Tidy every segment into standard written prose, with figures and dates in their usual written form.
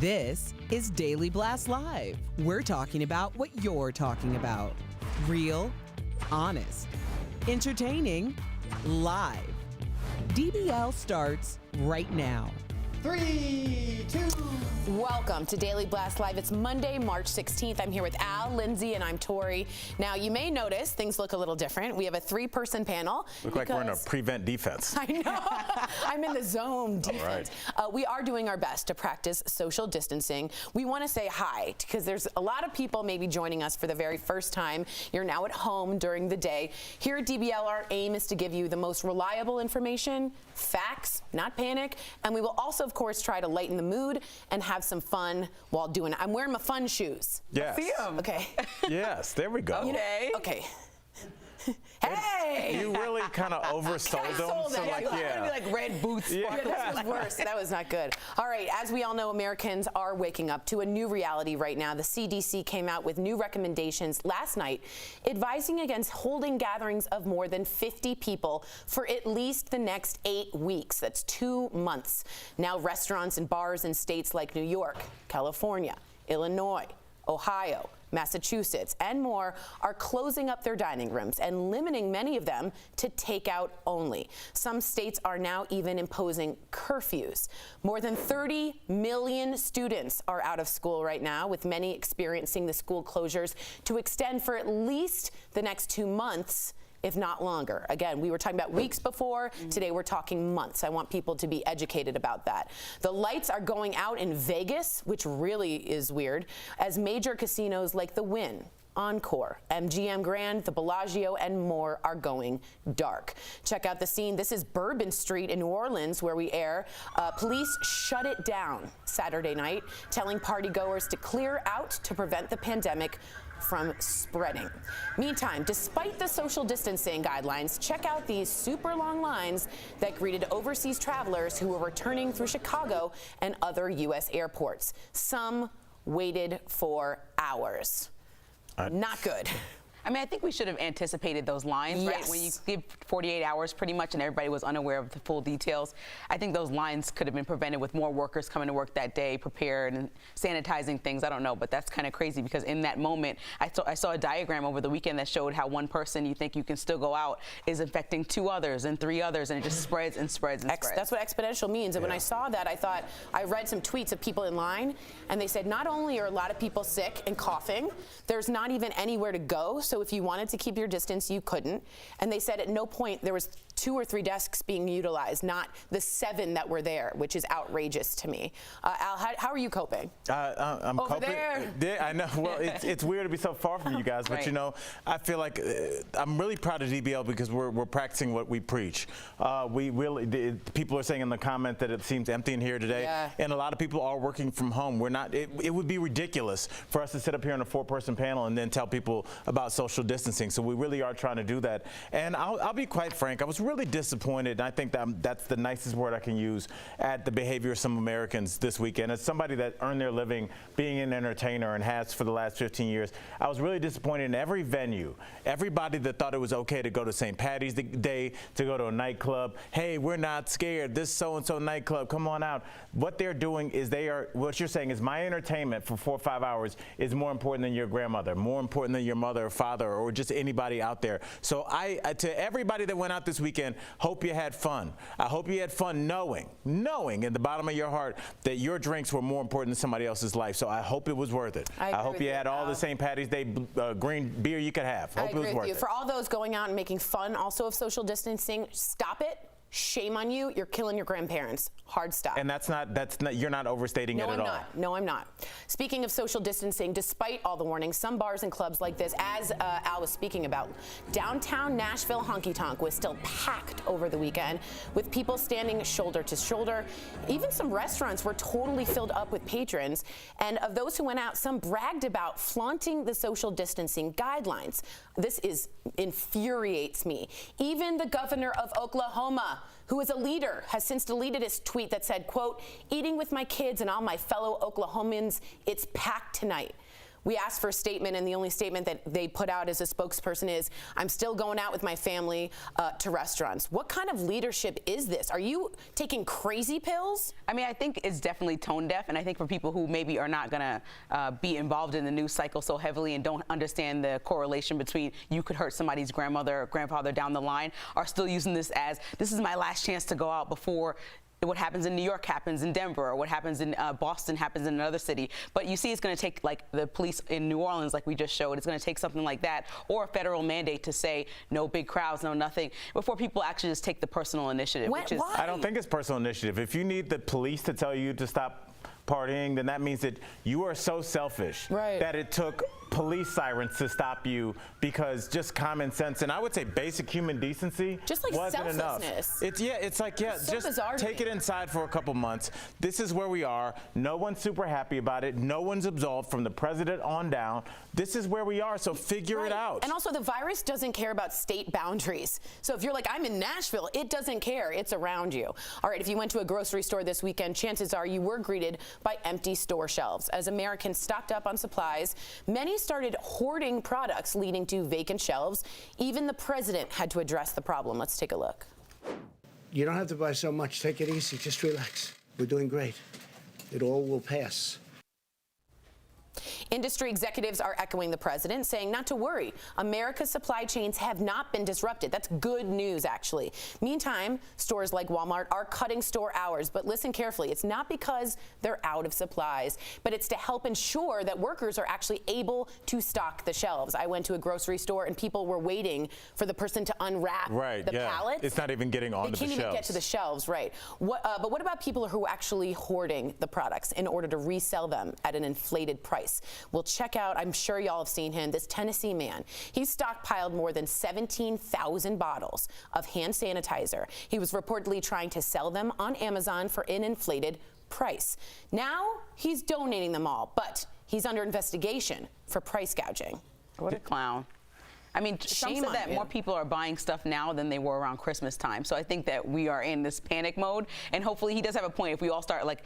This is Daily Blast Live. We're talking about what you're talking about. Real, honest, entertaining, live. DBL starts right now. 3, 2. Welcome to Daily Blast Live. It's Monday, March 16th. I'm here with Al, Lindsay, and I'm Tori. Now, you may notice things look a little different. We have a 3-person panel. Look like we're in a prevent defense. I know. I'm in the zone defense. Right. We are doing our best to practice social distancing. We want to say hi because there's a lot of people maybe joining us for the very first time. You're now at home during the day. Here at DBL, our aim is to give you the most reliable information, facts, not panic, and we will also, of course, try to lighten the mood and have some fun while doing it. I'm wearing my fun shoes. Yes. See 'em. Okay. Yes, there we go. Okay. Okay. Hey! You really kind of oversold them. sold So it. like, Yeah, It's gonna be like red boots. Yeah. This was worse. That was not good. All right, as we all know, Americans are waking up to a new reality right now. The CDC came out with new recommendations last night advising against holding gatherings of more than 50 people for at least the next 8 weeks. That's 2 months. Now, restaurants and bars in states like New York, California, Illinois, Ohio, Massachusetts, and more are closing up their dining rooms and limiting many of them to takeout only. Some states are now even imposing curfews. More than 30 million students are out of school right now, with many experiencing the school closures to extend for at least the next 2 months, if not longer. Again, we were talking about weeks before. Today we're talking months. I want people to be educated about that. The lights are going out in Vegas, which really is weird, as major casinos like the Wynn, Encore, MGM Grand, the Bellagio, and more are going dark. Check out the scene. This is Bourbon Street in New Orleans, where we air. Police shut it down Saturday night, telling partygoers to clear out to prevent the pandemic from spreading. Meantime, despite the social distancing guidelines, check out these super long lines that greeted overseas travelers who were returning through Chicago and other U.S. airports. Some waited for hours. Not good. I mean, I think we should have anticipated those lines, right? Yes. When you give 48 hours pretty much and everybody was unaware of the full details, I think those lines could have been prevented with more workers coming to work that day, prepared and sanitizing things. I don't know, but that's kind of crazy because in that moment, I saw a diagram over the weekend that showed how one person you think you can still go out is infecting 2 others and 3 others, and it just spreads and spreads and spreads. That's what exponential means. And when I saw that, I thought, I read some tweets of people in line, and they said not only are a lot of people sick and coughing, there's not even anywhere to go. So if you wanted to keep your distance, you couldn't. And they said at no point there was 2 or 3 desks being utilized, not the 7 that were there, which is outrageous to me. Al, how are you coping? I'm Over coping. there. Yeah, I know. Well, it's weird to be so far from you guys, but Right. you know, I feel like I'm really proud of DBL because we're practicing what we preach. We really, people are saying in the comment that it seems empty in here today, and a lot of people are working from home. We're not. It would be ridiculous for us to sit up here on a 4-person panel and then tell people about social distancing. So we really are trying to do that. And I'll be quite frank. I was really disappointed, and I think that's the nicest word I can use, at the behavior of some Americans this weekend. As somebody that earned their living being an entertainer and has for the last 15 years, I was really disappointed in every venue. Everybody that thought it was okay to go to St. Patty's Day, to go to a nightclub. Hey, we're not scared. This so-and-so nightclub, come on out. What they're doing is what you're saying is my entertainment for 4 or 5 hours is more important than your grandmother, more important than your mother or father or just anybody out there. So to everybody that went out this weekend, hope you had fun. I hope you had fun knowing in the bottom of your heart that your drinks were more important than somebody else's life. So I hope it was worth it. I hope you had all the St. Patty's Day green beer you could have. Hope it was worth it. For all those going out and making fun also of social distancing, stop it. Shame on you. You're killing your grandparents. Hard stop. And that's not, you're not overstating it at all. No, I'm not. Speaking of social distancing, despite all the warnings, some bars and clubs like this, as Al was speaking about, downtown Nashville Honky Tonk was still packed over the weekend with people standing shoulder to shoulder. Even some restaurants were totally filled up with patrons. And of those who went out, some bragged about flaunting the social distancing guidelines. This infuriates me. Even the governor of Oklahoma, who is a leader, has since deleted his tweet that said, quote, "Eating with my kids and all my fellow Oklahomans, it's packed tonight." We asked for a statement, and the only statement that they put out as a spokesperson is, I'm still going out with my family to restaurants. What kind of leadership is this? Are you taking crazy pills? I mean, I think it's definitely tone deaf, and I think for people who maybe are not going to be involved in the news cycle so heavily and don't understand the correlation between you could hurt somebody's grandmother or grandfather down the line, are still using this as, this is my last chance to go out before what happens in New York happens in Denver, or what happens in Boston happens in another city. But you see, it's going to take, like the police in New Orleans, like we just showed, it's going to take something like that, or a federal mandate to say no big crowds, no nothing, before people actually just take the personal initiative. Why? I don't think it's personal initiative. If you need the police to tell you to stop partying, then that means that you are so selfish that it took police sirens to stop you, because just common sense and I would say basic human decency just like wasn't enough. It's like just take it inside for a couple months. This is where we are. No one's super happy about it. No one's absolved from the president on down. This is where we are, so figure it out. And also, the virus doesn't care about state boundaries. So if you're like, I'm in Nashville, it doesn't care. It's around you. All right, if you went to a grocery store this weekend, chances are you were greeted by empty store shelves. As Americans stocked up on supplies, many started hoarding products, leading to vacant shelves. Even the president had to address the problem. Let's take a look. You don't have to buy so much. Take it easy. Just relax. We're doing great. It all will pass. Industry executives are echoing the president, saying not to worry. America's supply chains have not been disrupted. That's good news, actually. Meantime, stores like Walmart are cutting store hours. But listen carefully. It's not because they're out of supplies, but it's to help ensure that workers are actually able to stock the shelves. I went to a grocery store, and people were waiting for the person to unwrap the pallets. It's not even getting onto the shelves. They can't even get to the shelves, right. But what about people who are actually hoarding the products in order to resell them at an inflated price? We'll check out, I'm sure y'all have seen him, this Tennessee man. He stockpiled more than 17,000 bottles of hand sanitizer. He was reportedly trying to sell them on Amazon for an inflated price. Now he's donating them all, but he's under investigation for price gouging. What a clown. I mean, some said that more people are buying stuff now than they were around Christmas time. So I think that we are in this panic mode, and hopefully he does have a point if we all start like,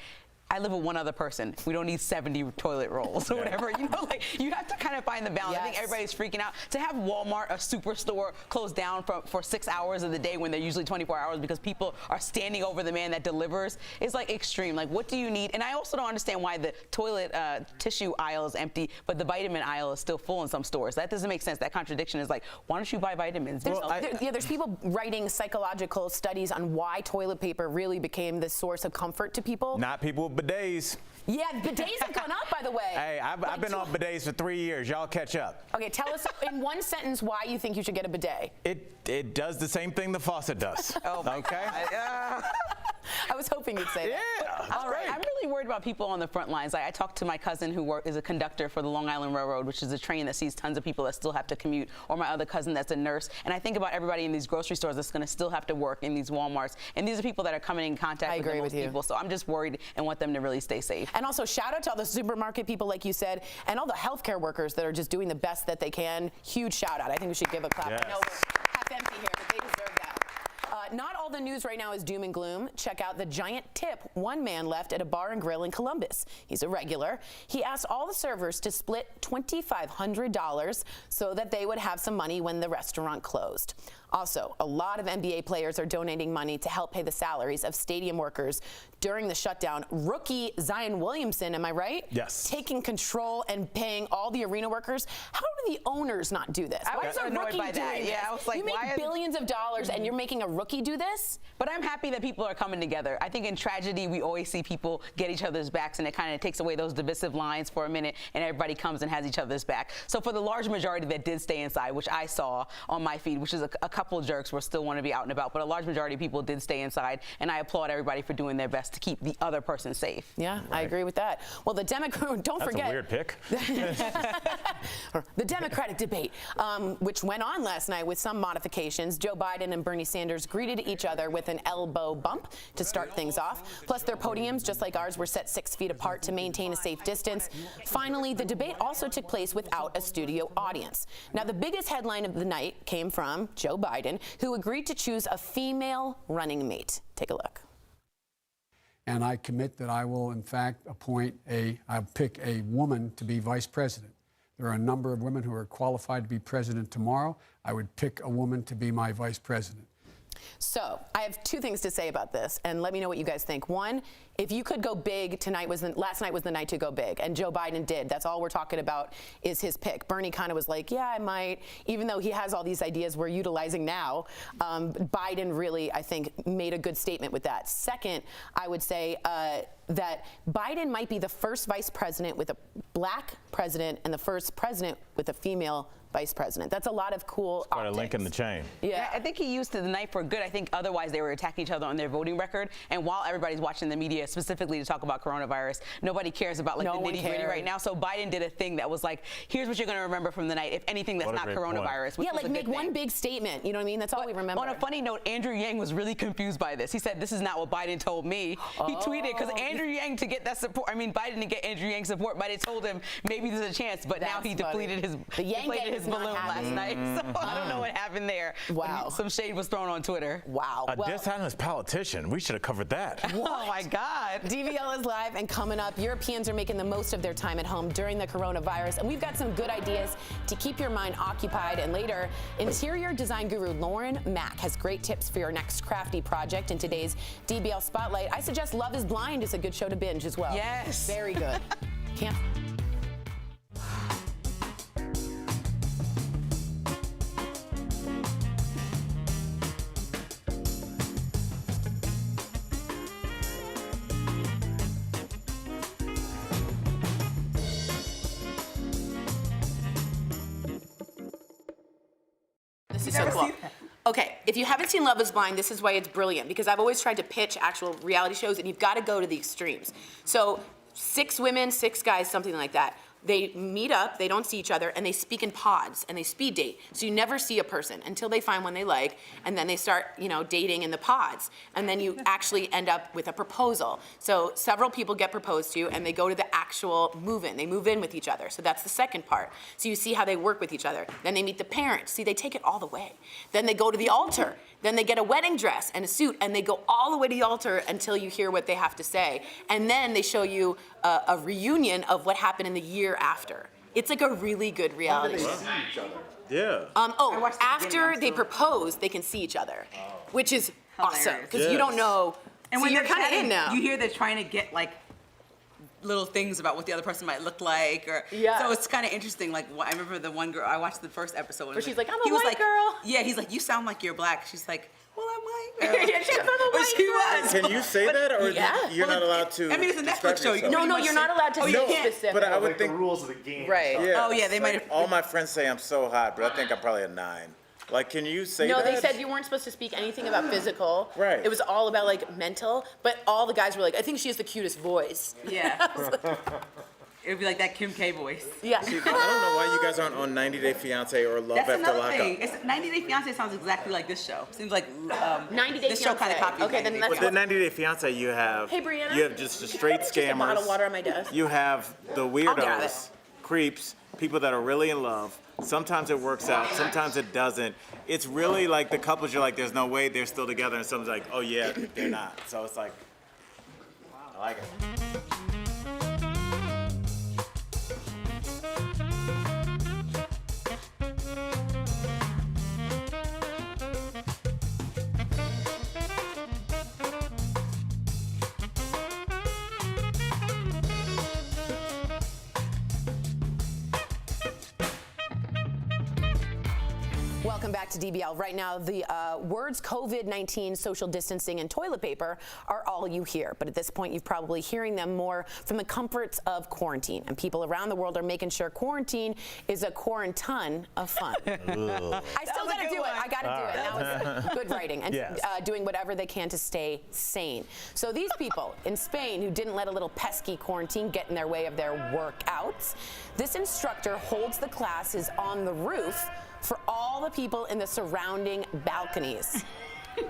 I live with one other person. We don't need 70 toilet rolls or whatever. You know, like, you have to kind of find the balance. Yes. I think everybody's freaking out. To have Walmart, a superstore, closed down for 6 hours of the day when they're usually 24 hours because people are standing over the man that delivers is like extreme. Like, what do you need? And I also don't understand why the toilet tissue aisle is empty, but the vitamin aisle is still full in some stores. That doesn't make sense. That contradiction is like, why don't you buy vitamins? There's people writing psychological studies on why toilet paper really became the source of comfort to people. Not people with bidets. Yeah, bidets have gone up, by the way. Hey, I've been on bidets for 3 years. Y'all catch up. Okay, tell us in one sentence why you think you should get a bidet. It does the same thing the faucet does. Oh, okay. I was hoping you'd say that. Yeah, all right. I'm really worried about people on the front lines. I talked to my cousin who is a conductor for the Long Island Railroad, which is a train that sees tons of people that still have to commute, or my other cousin that's a nurse. And I think about everybody in these grocery stores that's going to still have to work in these Walmarts. And these are people that are coming in contact with most people. So I'm just worried and want them to really stay safe. And also shout out to all the supermarket people, like you said, and all the healthcare workers that are just doing the best that they can. Huge shout out. I think we should give a clap. Yes. I know we're half empty here, but they deserve that. Not all the news right now is doom and gloom. Check out the giant tip one man left at a bar and grill in Columbus. He's a regular. He asked all the servers to split $2,500 so that they would have some money when the restaurant closed. Also, a lot of NBA players are donating money to help pay the salaries of stadium workers during the shutdown. Rookie Zion Williamson, am I right? Yes. Taking control and paying all the arena workers. How do the owners not do this? I was annoyed by that. Yeah, I was like, you make billions of dollars and you're making a rookie do this? But I'm happy that people are coming together. I think in tragedy, we always see people get each other's backs, and it kind of takes away those divisive lines for a minute, and everybody comes and has each other's back. So for the large majority that did stay inside, which I saw on my feed, which is a couple jerks who still want to be out and about, but a large majority of people did stay inside, and I applaud everybody for doing their best to keep the other person safe. Yeah, right. I agree with that. Well, the Democrat, don't forget. That's a weird pick. The Democratic debate, which went on last night with some modifications. Joe Biden and Bernie Sanders greeted each other with an elbow bump to start things off. Plus, their podiums, just like ours, were set 6 feet apart to maintain a safe distance. Finally, the debate also took place without a studio audience. Now, the biggest headline of the night came from Joe Biden, who agreed to choose a female running mate. Take a look. And I commit that I will, in fact, I'll pick a woman to be vice president. There are a number of women who are qualified to be president tomorrow. I would pick a woman to be my vice president. So I have two things to say about this, and let me know what you guys think. One, if you could go big, last night was the night to go big, and Joe Biden did. That's all we're talking about is his pick. Bernie kind of was like, yeah, I might, even though he has all these ideas we're utilizing now. Biden really, I think, made a good statement with that. Second, I would say that Biden might be the first vice president with a black president and the first president with a female vice president. That's a lot of cool Quite optics. a link in the chain. Yeah. I think he used the night for good. I think otherwise they were attacking each other on their voting record. And while everybody's watching the media specifically to talk about coronavirus, nobody cares about like the nitty gritty right now. So Biden did a thing that was like, here's what you're going to remember from the night. If anything, that's not coronavirus. Yeah, like make one big statement. You know what I mean? That's all we remember. On a funny note, Andrew Yang was really confused by this. He said, this is not what Biden told me. He tweeted, because Andrew Yang to get that support, Biden to get Andrew Yang support, Biden told him maybe there's a chance, but now he depleted his balloon last night. So I don't know what happened there. Wow. Some shade was thrown on Twitter. Wow. A dishonest politician. We should have covered that. Oh my God. DBL is live, and coming up, Europeans are making the most of their time at home during the coronavirus, and we've got some good ideas to keep your mind occupied. And later, interior design guru Lauren Mack has great tips for your next crafty project. In today's DBL Spotlight, I suggest Love is Blind is a good show to binge as well. Yes. Very good. Can't. This is so cool. Okay, if you haven't seen Love is Blind, this is why it's brilliant, because I've always tried to pitch actual reality shows, and you've got to go to the extremes. So 6 women, 6 guys, something like that. They meet up, they don't see each other, and they speak in pods, and they speed date. So you never see a person until they find one they like, and then they start, dating in the pods. And then you actually end up with a proposal. So several people get proposed to, and they go to the actual move-in. They move in with each other. So that's the second part. So you see how they work with each other. Then they meet the parents. See, they take it all the way. Then they go to the altar. Then they get a wedding dress and a suit, and they go all the way to the altar until you hear what they have to say. And then they show you a reunion of what happened in the year after. It's like a really good reality show. Yeah. After they propose, they can see each other, which is awesome, because you don't know. And so when you're they're kind of in now. You hear they're trying to get like little things about what the other person might look like, or so it's kind of interesting. Like I remember the one girl I watched the first episode, where she's like, "I'm a white girl." Yeah, he's like, "You sound like you're black." She's like, "Well, I'm white." Yeah, she's I'm a white girl. Can you say that, or you're not allowed to? I mean, it's a Netflix show. No, you're not allowed to say specific. But I would think the rules of the game. Right. Yeah. Oh yeah, they might have. All my friends say I'm so hot, but I think I'm probably a 9. Like, can you say that? No, they said you weren't supposed to speak anything about physical. Right. It was all about like mental. But all the guys were like, I think she has the cutest voice. Yeah. It would be like that Kim K voice. Yeah. See, I don't know why you guys aren't on 90 Day Fiance or Love That's After another Lockup. thing. 90 Day Fiance sounds exactly like this show. Seems like 90 Day this show kind of Fiancé. copied. Okay, then let's With the 90 Day Fiance, you have Hey, Brianna. you have just the straight Just a bottle scammers. of water on my desk. You have the grab weirdos, it. creeps, people that are really in love. Sometimes it works out, sometimes it doesn't. It's really like the couples, you're like, there's no way they're still together, and someone's like, oh yeah, they're not. So it's like, I like it. Welcome back to DBL. Right now, the words COVID-19, social distancing, and toilet paper are all you hear. But at this point, you're probably hearing them more from the comforts of quarantine. And people around the world are making sure quarantine is a quarantine of fun. I still got to do it. I got to do it. Now it's good writing and doing whatever they can to stay sane. So these people in Spain who didn't let a little pesky quarantine get in their way of their workouts, this instructor holds the classes on the roof for all the people in the surrounding balconies.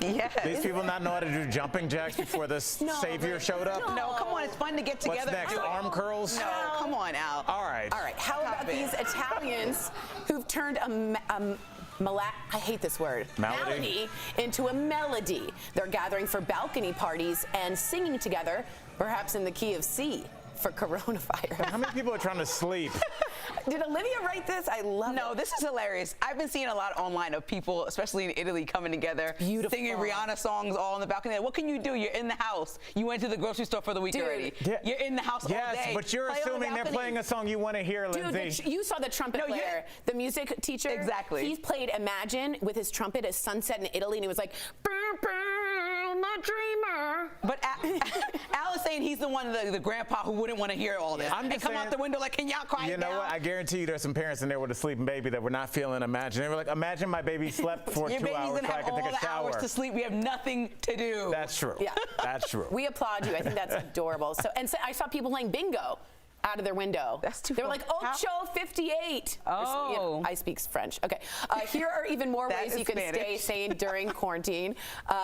Yes. These people not know how to do jumping jacks before this savior showed up? No, come on, it's fun to get together. What's next, arm curls? No, come on, Al. All right. All right, how about these Italians who've turned I hate this word. Malady into a melody. They're gathering for balcony parties and singing together, perhaps in the key of C for coronavirus. How many people are trying to sleep Did Olivia write this? I love it. No, this is hilarious. I've been seeing a lot online of people, especially in Italy, coming together, singing Rihanna songs all on the balcony. What can you do? You're in the house. You went to the grocery store for the week already. Yeah. You're in the house all day. Yes, but you're assuming they're playing a song you want to hear, Lindsay. Dude, you saw the trumpet player, the music teacher. Exactly. He played Imagine with his trumpet at sunset in Italy, and he was like, my dreamer. But Al is saying he's the one, the grandpa who wouldn't want to hear all this. I'm and come out the window like, can y'all quiet You know down? what? I guarantee you there's some parents in there with a sleeping baby that were not feeling Imagine. They were like, imagine my baby slept for 2 hours so I can take a shower. Hours to sleep. We have nothing to do. That's true. Yeah. That's true. We applaud you. I think that's adorable. So I saw people playing bingo out of their window. That's too They were fun. like, Ocho 58. Oh. I speak French. Okay. Here are even more That ways is you can Spanish. stay sane during quarantine.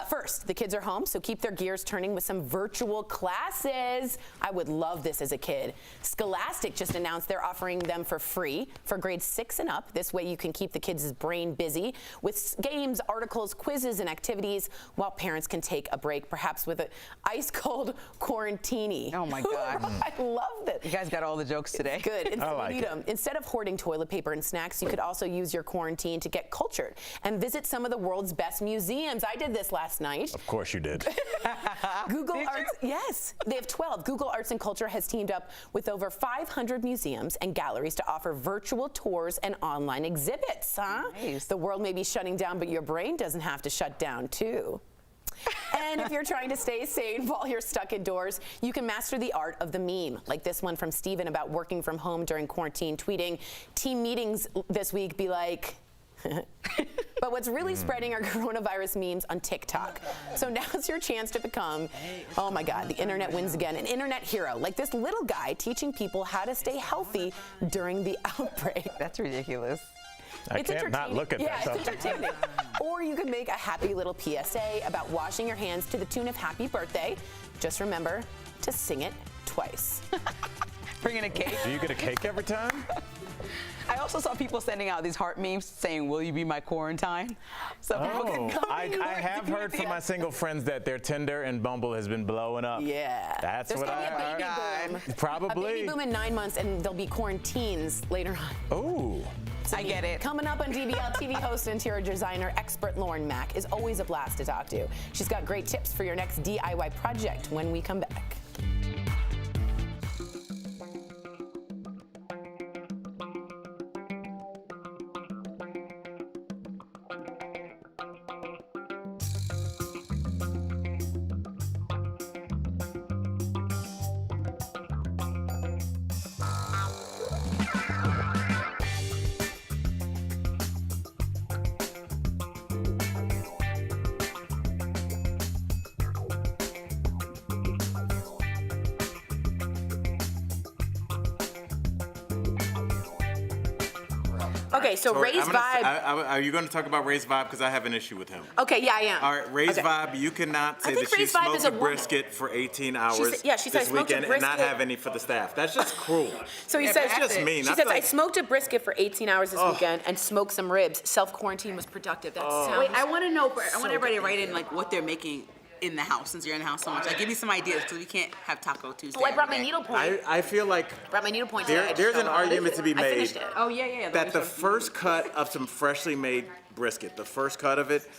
First, the kids are home, so keep their gears turning with some virtual classes. I would love this as a kid. Scholastic just announced they're offering them for free for grades 6 and up. This way you can keep the kids' brain busy with games, articles, quizzes, and activities while parents can take a break, perhaps with an ice-cold quarantini. Oh, my God. I love this. You guys got all the jokes today. Good. I like we need it. them. Instead of hoarding toilet paper and snacks, you could also use your quarantine to get cultured and visit some of the world's best museums. I did this last night. Of course you did. Google Did Arts, yes, they have 12. Google Arts and Culture has teamed up with over 500 museums and galleries to offer virtual tours and online exhibits. Nice. The world may be shutting down, but your brain doesn't have to shut down too. And if you're trying to stay sane while you're stuck indoors, you can master the art of the meme, like this one from Steven about working from home during quarantine, tweeting, team meetings this week be like, but what's really spreading are coronavirus memes on TikTok. So now's your chance to become, oh my God, the internet wins again, an internet hero, like this little guy teaching people how to stay healthy during the outbreak. That's ridiculous. I It's can't not entertaining. look at Yeah, that it's stuff. entertaining. Or you could make a happy little PSA about washing your hands to the tune of Happy Birthday. Just remember to sing it twice. Bringing a cake. Do you get a cake every time? I also saw people sending out these heart memes saying, will you be my quarantine? So people can come I to work have to heard do from my that. single friends that their Tinder and Bumble has been blowing up. Yeah. That's There's what gonna I be a baby heard. boom. Probably. A baby boom in 9 months, and there'll be quarantines later on. Ooh. I get it. Coming up on DBL, TV host and interior designer expert Lauren Mack is always a blast to talk to. She's got great tips for your next DIY project when we come back. Okay, so Tori, Ray's vibe. are you going to talk about Ray's vibe? Because I have an issue with him. Okay, yeah, I am. All right, Ray's Okay. vibe. You cannot say I think that she Ray's vibe is smoked a a woman. brisket for 18 hours yeah, she said, this "I smoked a weekend and not brisket." have any for the staff. That's just cruel. So he Yeah, says, but that's just mean. She That's says, I like- smoked a brisket for 18 hours this weekend and smoked some ribs. Self-quarantine was productive. That sounds... Wait, I want to know. I want everybody to write in like what they're making in the house since you're in the house so much. Like, give me some ideas because we can't have Taco Tuesday. Oh, I brought every my day. needlepoint. I feel like Brought my needlepoint there, today. there's an argument to be I made finished it. Oh yeah. that the first cut of some freshly made brisket, the first cut of it,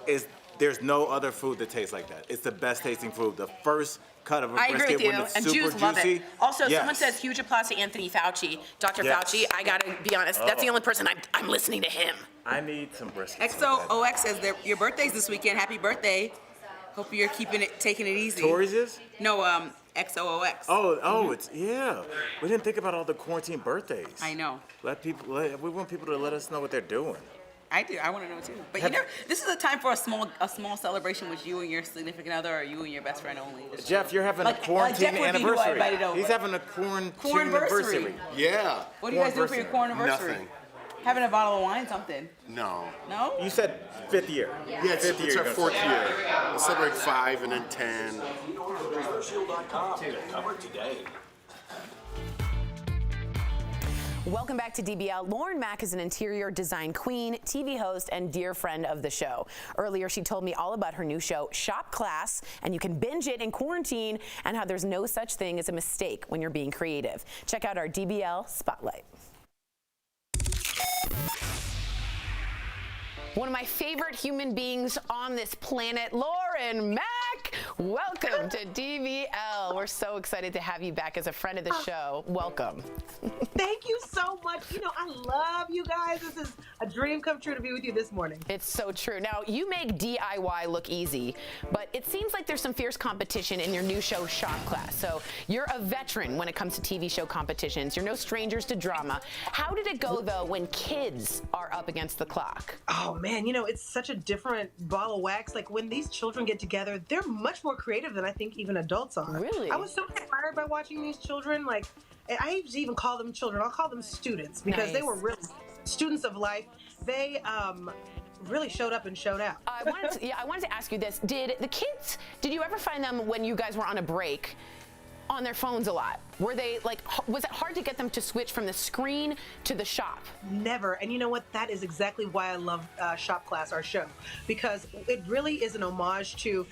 is there's no other food that tastes like that. It's the best tasting food. The first cut of a I agree brisket with you, when it's and super Jews love juicy. it. Also, Yes. someone says huge applause to Anthony Fauci. Dr. Yes. Fauci, I gotta be honest, that's the only person I'm listening to him. I need some brisket. XOOX says your birthday's this weekend. Happy birthday. Hope you're taking it easy. Tori's is? No, XOOX. It's yeah. We didn't think about all the quarantine birthdays. I know. We want people to let us know what they're doing. I do. I want to know too. But this is a time for a small celebration with you and your significant other, or you and your best friend only. Just Jeff, you're having a Jeff quarantine would be who I anniversary. invited over. He's having a quarantine Cornversary. anniversary. Yeah. What do you guys do for your corn anniversary? Nothing. Having a bottle of wine, something. No. No? You said 5th year. Yeah, it's Fifth year our you're 4th gonna year. We'll celebrate 5 and then 10. Welcome back to DBL. Lauren Mack is an interior design queen, TV host, and dear friend of the show. Earlier, she told me all about her new show, Shop Class, and you can binge it in quarantine, and how there's no such thing as a mistake when you're being creative. Check out our DBL Spotlight. One of my favorite human beings on this planet, Lauren Mack. Welcome to DBL. We're so excited to have you back as a friend of the show. Welcome. Thank you so much. You know, I love you guys. This is a dream come true to be with you this morning. It's so true. Now, you make DIY look easy, but it seems like there's some fierce competition in your new show, Shop Class. So you're a veteran when it comes to TV show competitions. You're no strangers to drama. How did it go, though, when kids are up against the clock? Oh, man, you know, it's such a different ball of wax. Like, when these children get together, they're much more creative than I think even adults are. Really? I was so inspired by watching these children. Like, I used to even call them children. I'll call them students because they were really students of life. They really showed up and showed out. I wanted to ask you this. Did you ever find them when you guys were on a break on their phones a lot? Were they was it hard to get them to switch from the screen to the shop? Never. And you know what? That is exactly why I love Shop Class, our show, because it really is an homage to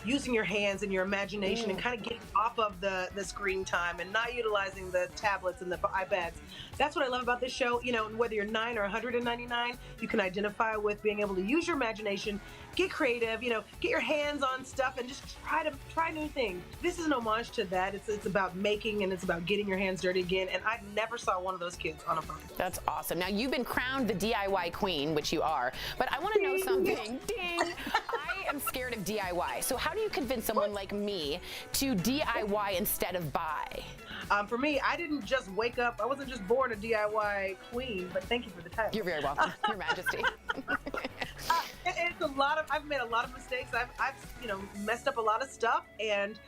using your hands and your imagination and kind of getting off of the screen time and not utilizing the tablets and the iPads. That's what I love about this show. You know, whether you're 9 or 199, you can identify with being able to use your imagination, get creative, you know, get your hands on stuff and just try new things. This is an homage to that. It's about making and it's about getting your hands dirty again. And I never saw one of those kids on a phone. That's awesome. Now, you've been crowned the DIY queen, which you are, but I want to know something. Ding! I am scared of DIY. So how do you convince someone like me to DIY instead of buy? For me, I didn't just wake up. I wasn't just born a DIY queen, but thank you for the title. You're very welcome, Your Majesty. It's a lot of. I've made a lot of mistakes. I've messed up a lot of stuff, and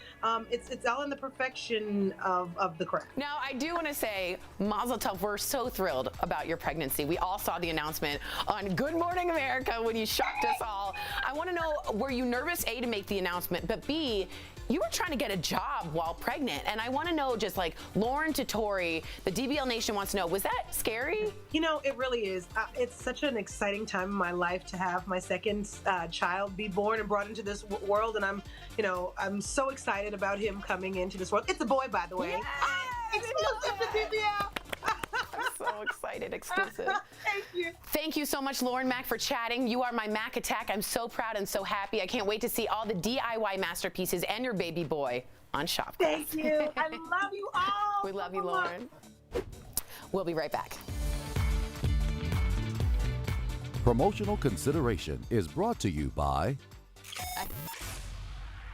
it's all in the perfection of the craft. Now, I do want to say, Mazel Tov, we're so thrilled about your pregnancy. We all saw the announcement on Good Morning America when you shocked us all. I want to know, were you nervous, A, to make the announcement, but B, you were trying to get a job while pregnant, and I want to know, just like Lauren to Tori, the DBL Nation wants to know, was that scary? You know, it really is. It's such an exciting time in my life to have my second child be born and brought into this world, and I'm so excited about him coming into this world. It's a boy, by the way. Exclusive to DBL. I'm so excited, exclusive. Thank you. Thank you so much, Lauren Mack, for chatting. You are my Mac Attack. I'm so proud and so happy. I can't wait to see all the DIY masterpieces and your baby boy on Shop Class. Thank you. I love you all. We love you, Lauren. We'll be right back. Promotional consideration is brought to you by...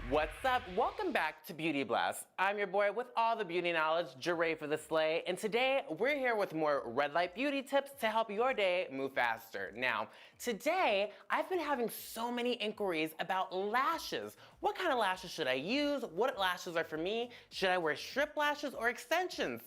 What's up? Welcome back to Beauty Blast. I'm your boy with all the beauty knowledge, Jeray for the Slay, and today we're here with more red light beauty tips to help your day move faster. Now, today I've been having so many inquiries about lashes. What kind of lashes should I use? What lashes are for me? Should I wear strip lashes or extensions?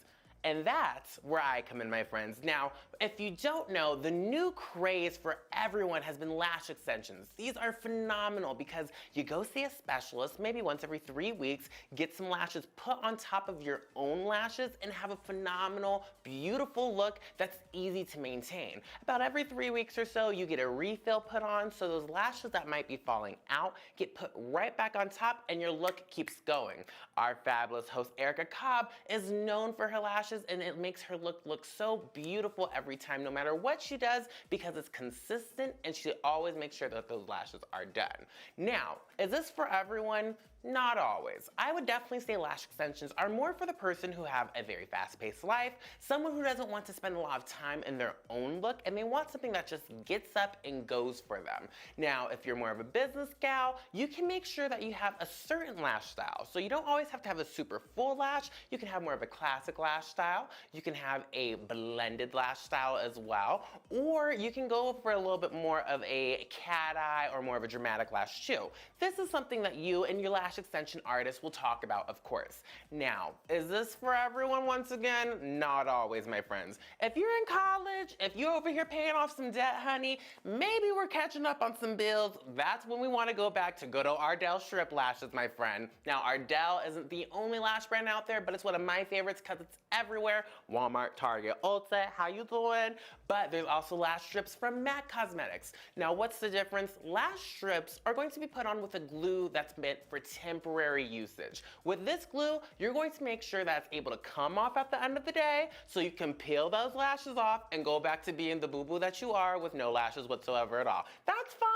And that's where I come in, my friends. Now, if you don't know, the new craze for everyone has been lash extensions. These are phenomenal because you go see a specialist maybe once every 3 weeks, get some lashes put on top of your own lashes, and have a phenomenal, beautiful look that's easy to maintain. About every 3 weeks or so, you get a refill put on, so those lashes that might be falling out get put right back on top, and your look keeps going. Our fabulous host, Erica Cobb, is known for her lashes, and it makes her look so beautiful every time, no matter what she does, because it's consistent and she always makes sure that those lashes are done. Now, is this for everyone? Not always. I would definitely say lash extensions are more for the person who have a very fast-paced life, someone who doesn't want to spend a lot of time in their own look, and they want something that just gets up and goes for them. Now, if you're more of a business gal, you can make sure that you have a certain lash style. So you don't always have to have a super full lash. You can have more of a classic lash style. You can have a blended lash style as well, or you can go for a little bit more of a cat eye or more of a dramatic lash too. This is something that you and your lash extension artist will talk about, of course. Now, is this for everyone once again? Not always, my friends. If you're in college, if you're over here paying off some debt, honey, maybe we're catching up on some bills, that's when we want to go back to good old Ardell strip lashes, my friend. Now, Ardell isn't the only lash brand out there, but it's one of my favorites because it's everywhere. Walmart, Target, Ulta, how you doing? But there's also lash strips from MAC Cosmetics. Now, what's the difference? Lash strips are going to be put on with a glue that's meant for temporary usage. With this glue, you're going to make sure that it's able to come off at the end of the day so you can peel those lashes off and go back to being the boo-boo that you are with no lashes whatsoever at all. That's fine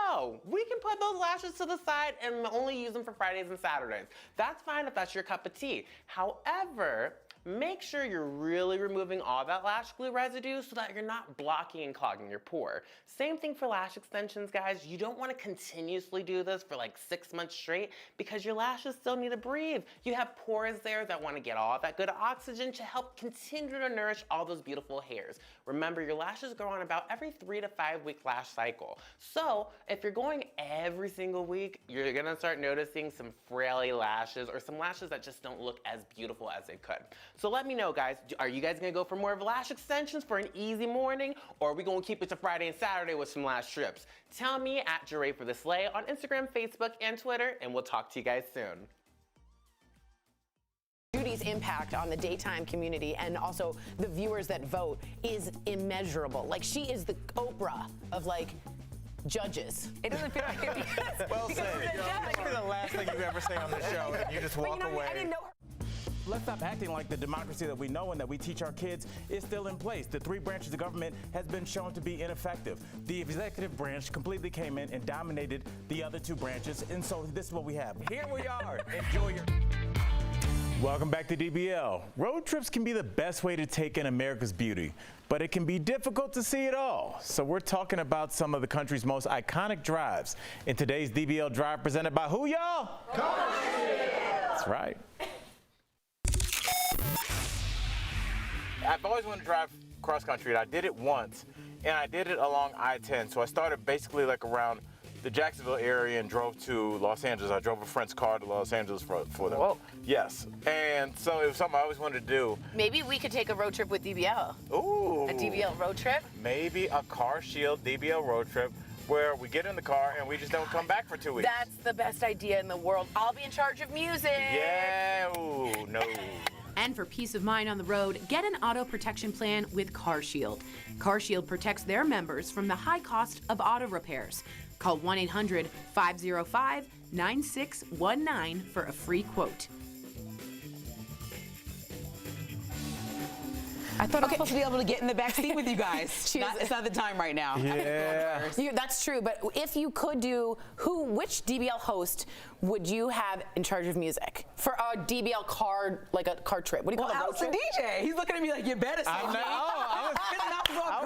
though. We can put those lashes to the side and only use them for Fridays and Saturdays. That's fine if that's your cup of tea. However, make sure you're really removing all that lash glue residue so that you're not blocking and clogging your pore. Same thing for lash extensions, guys. You don't want to continuously do this for like 6 months straight because your lashes still need to breathe. You have pores there that want to get all that good oxygen to help continue to nourish all those beautiful hairs. Remember, your lashes grow on about every 3 to 5 week lash cycle. So if you're going every single week, you're going to start noticing some fraily lashes or some lashes that just don't look as beautiful as they could. So let me know, guys, are you guys gonna go for more of lash extensions for an easy morning, or are we gonna keep it to Friday and Saturday with some lash strips? Tell me at Jeray for the Slay on Instagram, Facebook, and Twitter, and we'll talk to you guys soon. Beauty's impact on the daytime community and also the viewers that vote is immeasurable. Like, she is the Oprah of, like, judges. It doesn't feel like it because, Well said. This is the last thing you ever say on the show, and you just walk away. I didn't know her. Let's stop acting like the democracy that we know and that we teach our kids is still in place. The 3 branches of government has been shown to be ineffective. The executive branch completely came in and dominated the other 2 branches, and so this is what we have. Here we are. Enjoy your... Welcome back to DBL. Road trips can be the best way to take in America's beauty, but it can be difficult to see it all. So we're talking about some of the country's most iconic drives in today's DBL Drive, presented by who, y'all? That's right. I've always wanted to drive cross country, and I did it once, and I did it along I-10. So I started basically like around the Jacksonville area and drove to Los Angeles. I drove a friend's car to Los Angeles for them. Whoa. Yes, and so it was something I always wanted to do. Maybe we could take a road trip with DBL. Ooh. A DBL road trip? Maybe a Car Shield DBL road trip where we get in the car and we just don't come back for 2 weeks. That's the best idea in the world. I'll be in charge of music. Yeah, ooh, no. And for peace of mind on the road, get an auto protection plan with Car Shield. Car Shield protects their members from the high cost of auto repairs. Call 1-800-505-9619 for a free quote. I thought I was supposed to be able to get in the back seat with you guys. It's not the time right now. Yeah. That's true, but if you could do, which DBL host would you have in charge of music for a DBL car, like a car trip? What do you call it? Al's the DJ. He's looking at me like, you better say I'm not, I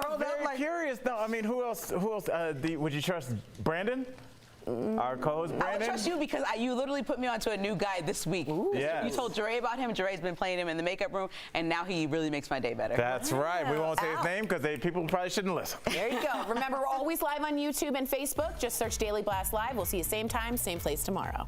was very curious though. I mean, who else? Would you trust Brandon? Our co-host Brandon? I would trust you because you literally put me onto a new guy this week. Yes. You told Jeray about him. Jeray's been playing him in the makeup room, and now he really makes my day better. That's right. We won't say his name because people probably shouldn't listen. There you go. Remember, we're always live on YouTube and Facebook. Just search Daily Blast Live. We'll see you same time, same place tomorrow.